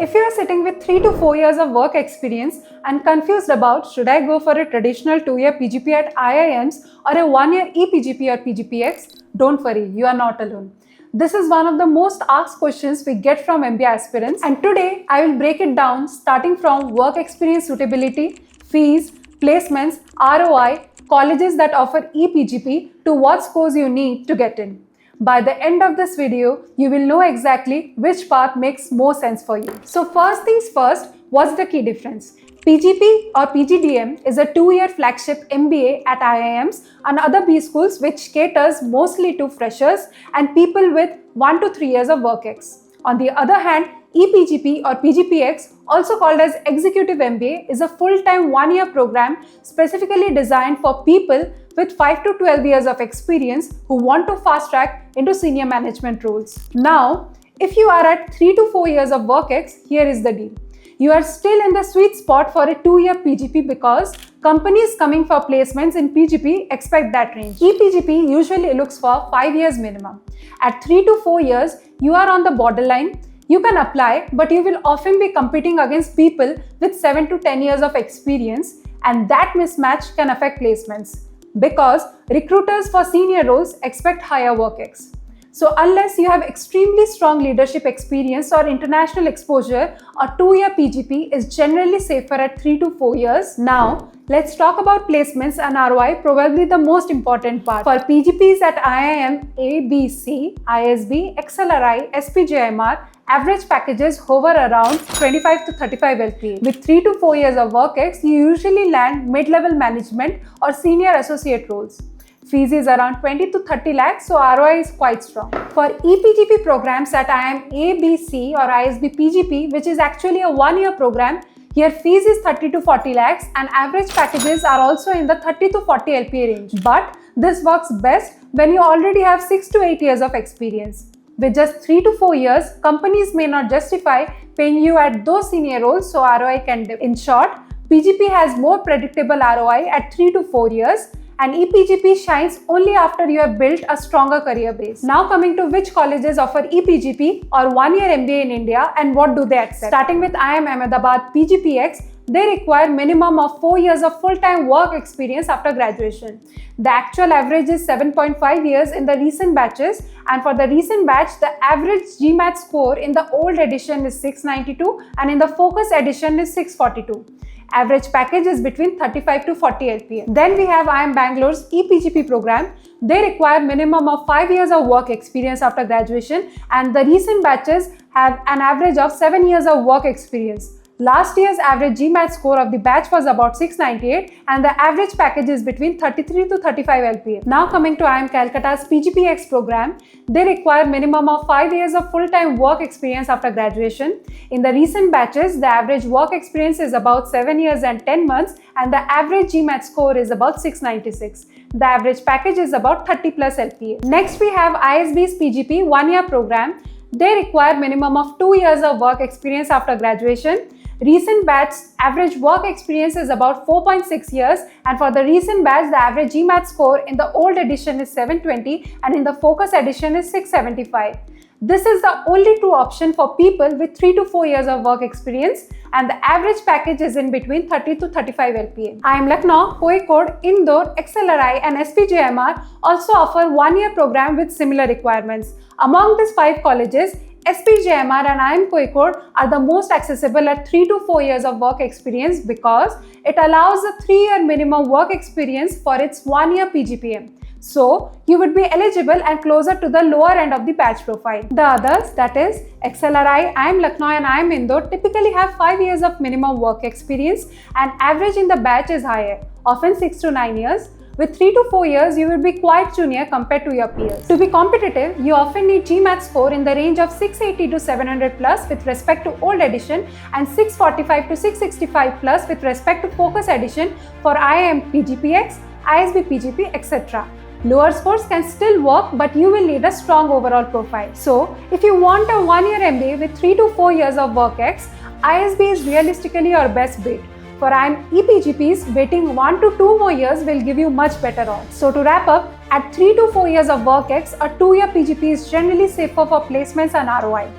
If you are sitting with 3 to 4 years of work experience and confused about should I go for a traditional 2-year PGP at IIMs or a 1-year EPGP or PGPX, don't worry, you are not alone. This is one of the most asked questions we get from MBA aspirants, and today I will break it down starting from work experience suitability, fees, placements, ROI, colleges that offer EPGP to what scores you need to get in. By the end of this video, you will know exactly which path makes more sense for you. So first things first, what's the key difference? PGP or PGDM is a 2-year flagship MBA at IIMs and other B schools which caters mostly to freshers and people with 1 to 3 years of work ex. On the other hand, EPGP or PGPX, also called as Executive MBA, is a full-time 1-year program specifically designed for people with 5 to 12 years of experience who want to fast-track into senior management roles. Now, if you are at 3 to 4 years of work ex, here is the deal. You are still in the sweet spot for a 2-year PGP because companies coming for placements in PGP expect that range. EPGP usually looks for 5 years minimum. At 3 to 4 years, you are on the borderline. You can apply, but you will often be competing against people with 7 to 10 years of experience, and that mismatch can affect placements because recruiters for senior roles expect higher work ex. So unless you have extremely strong leadership experience or international exposure, a 2-year PGP is generally safer at 3 to 4 years. Now, let's talk about placements and ROI, probably the most important part. For PGPs at IIM, ABC, ISB, XLRI, SPJMR, average packages hover around 25 to 35 LPA. With 3 to 4 years of work ex, you usually land mid-level management or senior associate roles. Fees is around 20 to 30 lakhs, so ROI is quite strong. For EPGP programs at IIM ABC or ISB PGP, which is actually a 1-year program, here fees is 30 to 40 lakhs and average packages are also in the 30 to 40 LPA range. But this works best when you already have 6 to 8 years of experience. With just 3 to 4 years, companies may not justify paying you at those senior roles, so ROI can dip. In short, PGP has more predictable ROI at 3 to 4 years, and EPGP shines only after you have built a stronger career base. Now coming to which colleges offer EPGP or 1-year MBA in India and what do they accept. Starting with IIM Ahmedabad PGPX, they require minimum of 4 years of full-time work experience after graduation. The actual average is 7.5 years in the recent batches, and for the recent batch, the average GMAT score in the old edition is 692 and in the focus edition is 642. Average package is between 35 to 40 LPA. Then we have IIM Bangalore's EPGP program. They require minimum of 5 years of work experience after graduation, and the recent batches have an average of 7 years of work experience. Last year's average GMAT score of the batch was about 698 and the average package is between 33 to 35 LPA. Now coming to IIM Calcutta's PGPX program, they require minimum of 5 years of full-time work experience after graduation. In the recent batches, the average work experience is about 7 years and 10 months and the average GMAT score is about 696. The average package is about 30 plus LPA. Next we have ISB's PGP 1-year program. They require minimum of 2 years of work experience after graduation. Recent batch average work experience is about 4.6 years, and for the recent batch the average GMAT score in the old edition is 720 and in the focus edition is 675. This is the only true option for people with 3 to 4 years of work experience, and the average package is in between 30 to 35 LPA. IIM Lucknow, Kozhikode, Indore, XLRI and SPJMR also offer 1-year program with similar requirements. Among these 5 colleges, SPJMR and IIM Kozhikode are the most accessible at 3 to 4 years of work experience because it allows a 3-year minimum work experience for its 1-year PGPM. So, you would be eligible and closer to the lower end of the batch profile. The others, that is XLRI, IIM Lucknow and IIM Indore, typically have 5 years of minimum work experience and average in the batch is higher, often 6 to 9 years. With 3 to 4 years, you will be quite junior compared to your peers. To be competitive, you often need GMAT score in the range of 680 to 700 plus with respect to old edition and 645 to 665 plus with respect to focus edition for IIM PGPX, ISB PGP, etc. Lower scores can still work, but you will need a strong overall profile. So, if you want a 1-year MBA with 3 to 4 years of work ex, ISB is realistically your best bet. For IIM EPGPs, waiting 1 to 2 more years will give you much better odds. So to wrap up, at 3 to 4 years of work ex, a 2-year PGP is generally safer for placements and ROI.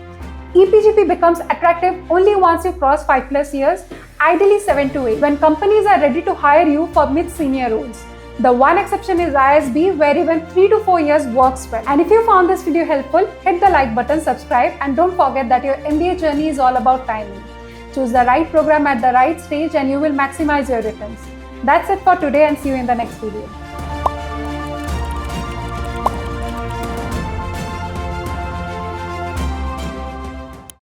EPGP becomes attractive only once you cross 5+ years, ideally 7 to 8, when companies are ready to hire you for mid-senior roles. The one exception is ISB, where even 3 to 4 years works well. And if you found this video helpful, hit the like button, subscribe, and don't forget that your MBA journey is all about timing. Choose the right program at the right stage and you will maximize your returns. That's it for today, and see you in the next video.